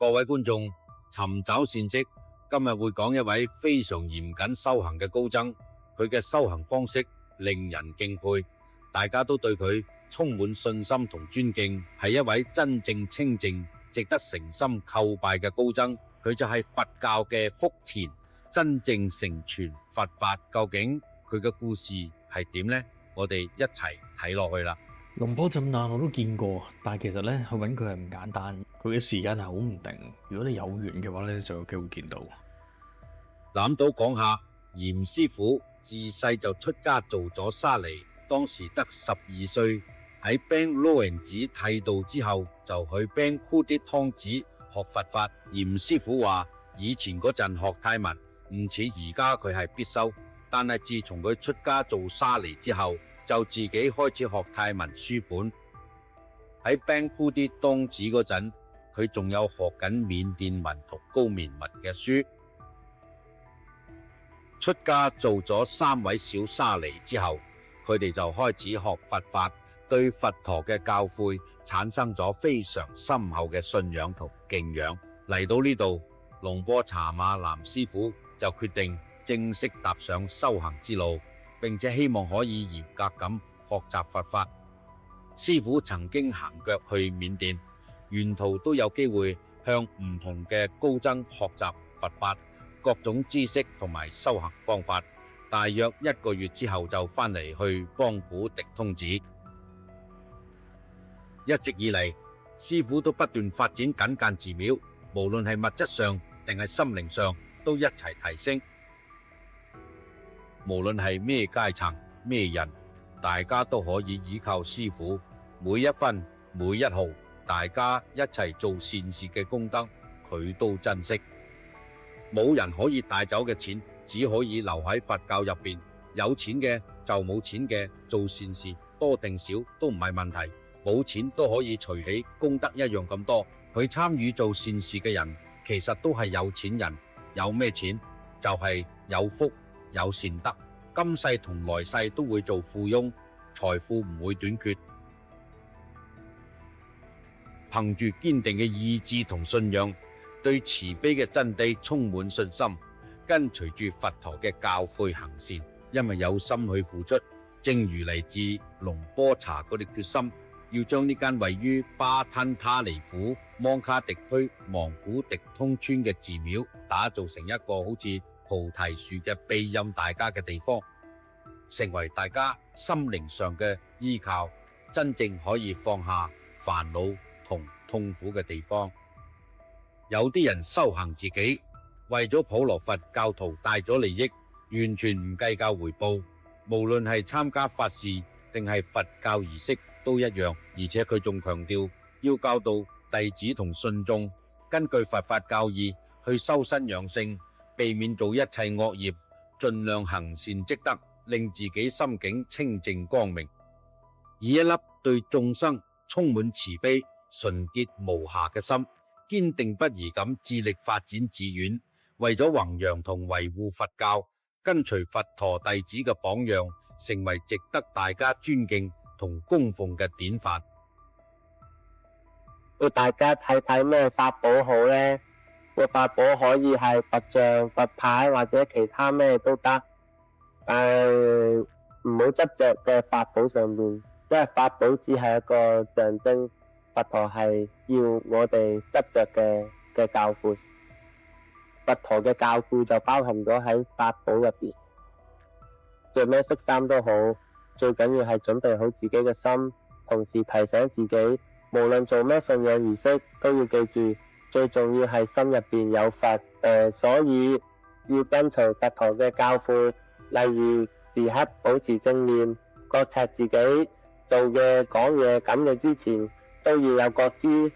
各位觀眾，尋找善跡，今日會講一位非常嚴謹修行嘅高僧，佢嘅修行方式令人敬佩，大家都對佢充滿信心同尊敬，係一位真正清淨、值得誠心叩拜嘅高僧。佢就係佛教嘅福田，真正成全佛法。究竟佢嘅故事係點呢？我哋一齊睇落去啦。龍坡浸娜我都見過，但係其實咧去揾佢係唔簡單，佢嘅時間係好唔定。如果你有緣嘅話咧，就有機會見到。諗到講下，嚴師傅自細就出家做咗沙彌，當時得12歲，喺 Bang Lawrence 剃度之後，就去 Bang Kudi 湯寺學佛法。嚴師傅話：以前嗰陣學泰文唔似而家佢係必修，但係自從佢出家做沙彌之後，就自己開始學泰文書本。喺 Bang Kudi 湯寺嗰陣，佢仲有學緊緬甸文同高棉文嘅書。出家做咗3位小沙彌之後，佢哋就開始學佛法，對佛陀嘅教誨產生咗非常深厚嘅信仰同敬仰。嚟到呢度，龍波查馬南師傅就決定正式踏上修行之路，並且希望可以嚴格咁學習佛法。師傅曾經行腳去緬甸，沿途都有機會向唔同嘅高僧學習佛法各種知識同埋修行方法。大約1個月之後就返嚟去邦古迪通寺。一直以嚟，師傅都不斷發展緊間寺廟，無論係物質上定係心靈上都一齊提升。無論係咩階層咩人，大家都可以依靠師傅，每一分每一毫，大家一齊做善事嘅功德，佢都珍惜。冇人可以帶走嘅錢，只可以留喺佛教入邊。有錢嘅就冇錢嘅，做善事多定少都唔係問題，冇錢都可以隨喜，功德一樣咁多。佢參與做善事嘅人，其實都係有錢人。有咩錢？就係有福有善德，今世同來世都會做富翁，財富唔會短缺。憑住堅定嘅意志同信仰，對慈悲嘅真諦充滿信心，跟隨住佛陀嘅教誨行善，因為有心去付出。正如嚟自龍波查嗰啲決心，要將呢間位於巴吞他尼府芒卡迪區芒古迪通村嘅寺廟打造成一個好似菩提樹嘅庇蔭大家嘅地方，成為大家心靈上嘅依靠，真正可以放下煩惱同痛苦嘅地方。有啲人修行自己，為咗普羅佛教徒帶咗利益，完全唔計較回報，無論係參加法事定係佛教儀式都一樣。而且佢仲強調要教導弟子同信眾根據佛法教義去修身養性，避免做一切惡業，盡量行善積德，令自己心境清淨光明，以一粒對眾生充滿慈悲純潔無瑕嘅心，堅定不移咁致力發展寺院，為咗弘揚同維護佛教，跟隨佛陀弟子嘅榜樣，成為值得大家尊敬同供奉嘅典範。叫大家睇睇咩法寶好呢？個法寶可以係佛像、佛牌或者其他咩都得，但係唔好執着嘅法寶上面，因為法寶只係一個象徵。佛陀係要我哋執着嘅教誨，佛陀嘅教誨就包含咗喺法寶入邊。着咩色衫都好，最緊要係準備好自己嘅心，同時提醒自己，無論做咩信仰儀式，都要記住，最重要係心入邊有佛。所以要跟隨佛陀嘅教誨，例如時刻保持正念，覺察自己做嘅講嘢咁嘅之前，都要有覺知，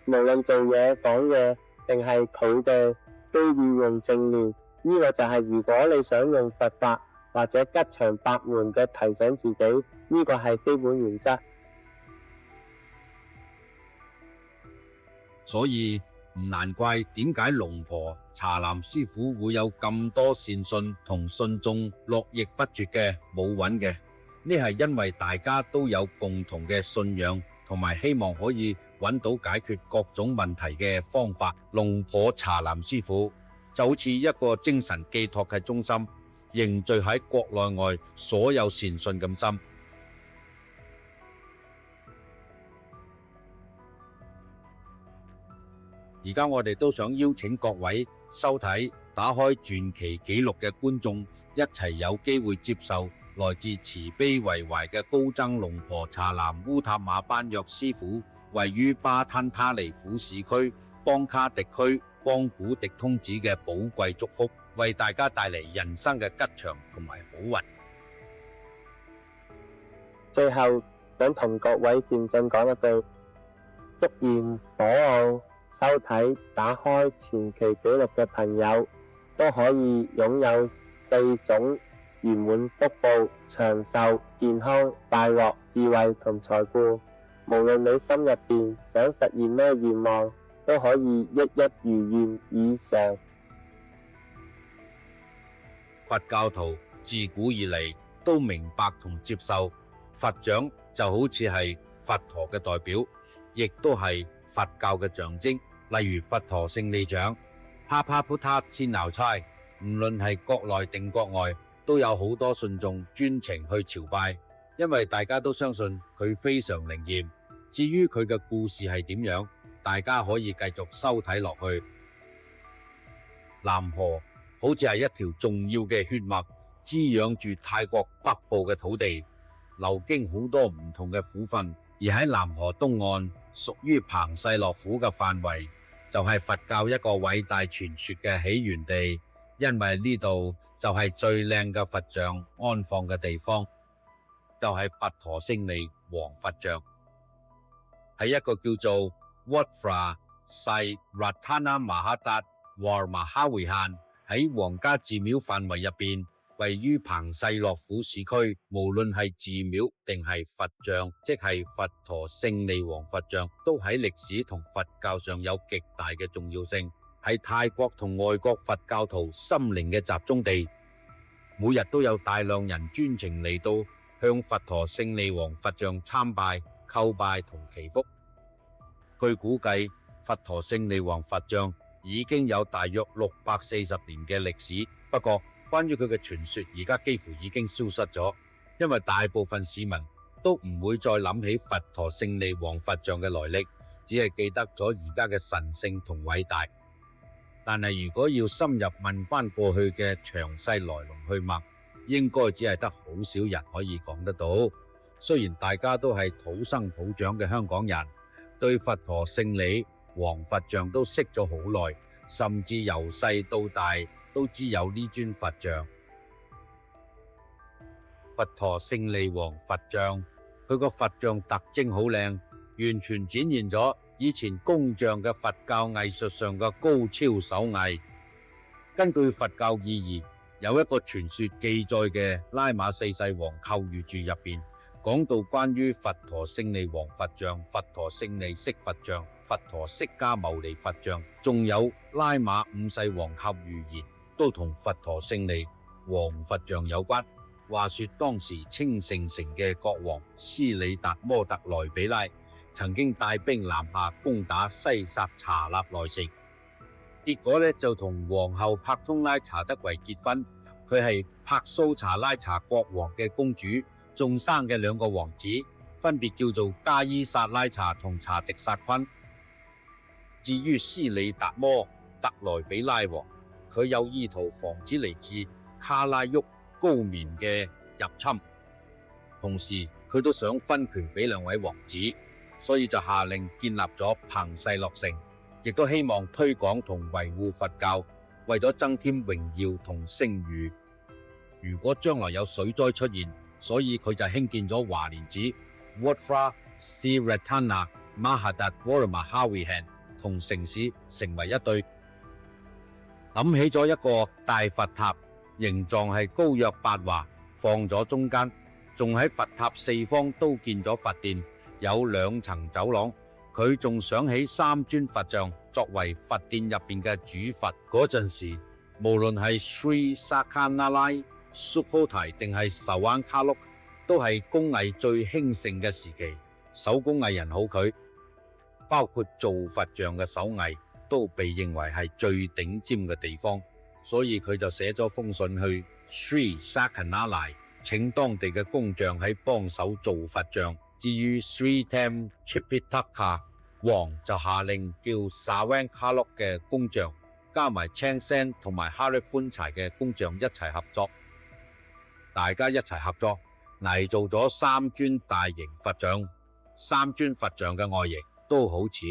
無論做嘢講嘢定係佢哋，都要用正念。呢個就係如果你想用佛法或者吉祥八門嘅提醒自己，呢個係基本原則。所以唔難怪點解龍婆查南師傅會有咁多善信同信眾絡繹不絕嘅舞韻嘅，呢係因為大家都有共同嘅信仰，同埋希望可以揾到解決各種問題嘅方法。龍婆茶南師傅就好似一個精神寄託嘅中心，凝聚喺國內外所有善信咁心。而家我哋都想邀請各位收睇打開傳奇紀錄嘅觀眾一齊有機會接受來自慈悲為懷嘅高僧龍婆茶南烏塔馬班約師傅位於巴吞他尼府市區邦卡迪區邦古迪通子嘅寶貴祝福，為大家帶嚟人生嘅吉祥同埋好運。最後想同各位善信講一句，祝願所有收睇打開傳奇紀錄嘅朋友都可以擁有4種圓滿福報、長壽、健康、快樂、智慧同財富。無論你心入邊想實現咩願望，都可以一一如願以償。佛教徒自古以嚟都明白同接受佛像就好似係佛陀嘅代表，亦都係佛教嘅象徵。例如佛陀勝利像、帕帕普塔天鬧差，唔論係國內定國外，都有好多信眾專程去朝拜，因為大家都相信佢非常靈驗。至於佢嘅故事係點樣，大家可以繼續收睇落去。南河好似係一條重要嘅血脈，滋養住泰國北部嘅土地，流經好多唔同嘅府份。而喺南河東岸，屬於彭世洛府嘅範圍，就係佛教一個偉大傳說嘅起源地，因為呢度就係最靚嘅佛像安放嘅地方，就係佛陀勝利王佛像，係一個叫做 Wat Phra Sai Ratana Mahatat War Mahavihan 喺皇家寺廟範圍入邊，位於彭世洛府市區。無論係寺廟定係佛像，即係佛陀勝利王佛像，都喺歷史同佛教上有極大嘅重要性，係泰國同外國佛教徒心靈嘅集中地。每日都有大量人專程嚟到向佛陀勝利王佛像參拜、叩拜同祈福。據估計，佛陀勝利王佛像已經有大約640年嘅歷史。不過，關於佢嘅傳說，而家幾乎已經消失咗，因為大部分市民都唔會再諗起佛陀勝利王佛像嘅來歷，只係記得咗而家嘅神聖同偉大。但係如果要深入問翻過去嘅詳細來龍去脈，應該只係得好少人可以講得到。雖然大家都係土生土長嘅香港人，對佛陀勝利王佛像都識咗好耐，甚至由細到大都知有呢尊佛像。佛陀勝利王佛像，佢個佛像特徵好靚，完全展現咗以前工匠嘅佛教藝術上嘅高超手藝。根據佛教意義，有一個傳說記載嘅拉瑪四世王扣諭注入邊，講到關於佛陀勝利王佛像、佛陀勝利釋佛像、佛陀釋迦牟尼佛像，仲有拉瑪五世王扣諭言，都同佛陀勝利王佛像有關。話說當時清盛城嘅國王斯里達摩特萊比拉曾經帶兵南下攻打西薩查納內城，結果呢就同皇后帕通拉查德維結婚。佢係帕蘇查拉查國王嘅公主，仲生嘅2個王子，分別叫做加伊薩拉查同查迪薩昆。至於斯里達摩特萊比拉王，佢有意圖防止嚟自卡拉沃高棉嘅入侵，同時佢都想分權俾2位王子，所以就下令建立咗彭世洛城，亦都希望推廣同維護佛教，為咗增添榮耀同聲譽。如果將來有水災出現，所以佢就興建咗華蓮寺 Wat Phra Sri Ratana Mahadat War Mahavihan 同城市成為一對，諗起咗一個大佛塔，形狀係高約8華，放咗中間，仲喺佛塔4方都建咗佛殿，有2層走廊。佢仲想起3尊佛像作為佛殿入邊嘅主佛。嗰陣時，無論係 Sri Sakanalai、Sukhothai 定係Sawan Khaluk，都係工藝最興盛嘅時期，手工藝人好佢。包括做佛像嘅手藝都被認為係最頂尖嘅地方，所以佢就寫咗封信去 Sri Sakanalai， 請當地嘅工匠喺幫手做佛像。至於 Sri Tem Tripitaka， 王就下令叫 Sawankalok 嘅工匠加埋 Chang Sen 同埋 Harifun 柴嘅工匠一齊合作，大家一齊合作偽造咗3尊大型佛像。3尊佛像嘅外形都好似，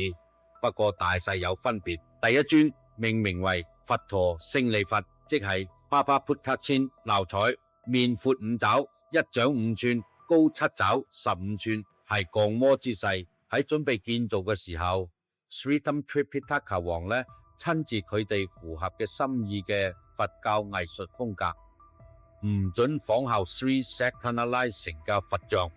不過大細有分別。第一尊命名為佛陀勝利佛，即係 Papa Puttachin 鬧彩，面闊5肘，一掌5寸，高7肘15寸，係降魔之勢。喺準備建造嘅時候 Sri Tem Tripitaka 王呢親自佢哋符合嘅心意嘅佛教藝術風格，唔准仿效 Sri Sakanalai 城嘅佛像。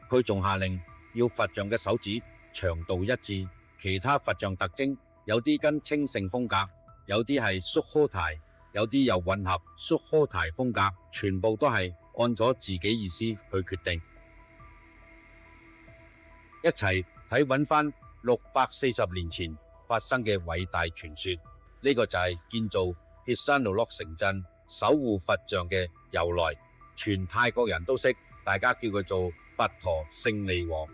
佢仲下令要佛像嘅手指長度一致，其他佛像特徵有啲跟清盛風格，有啲係 Sukhothai， 有啲又混合 Sukhothai 風格，全部都係按咗自己意思去決定。一齊睇揾翻640年前發生嘅偉大傳說，呢個就係建造 Phitsanulok 城鎮守護佛像嘅由來，全泰國人都識，大家叫佢做佛陀勝利王。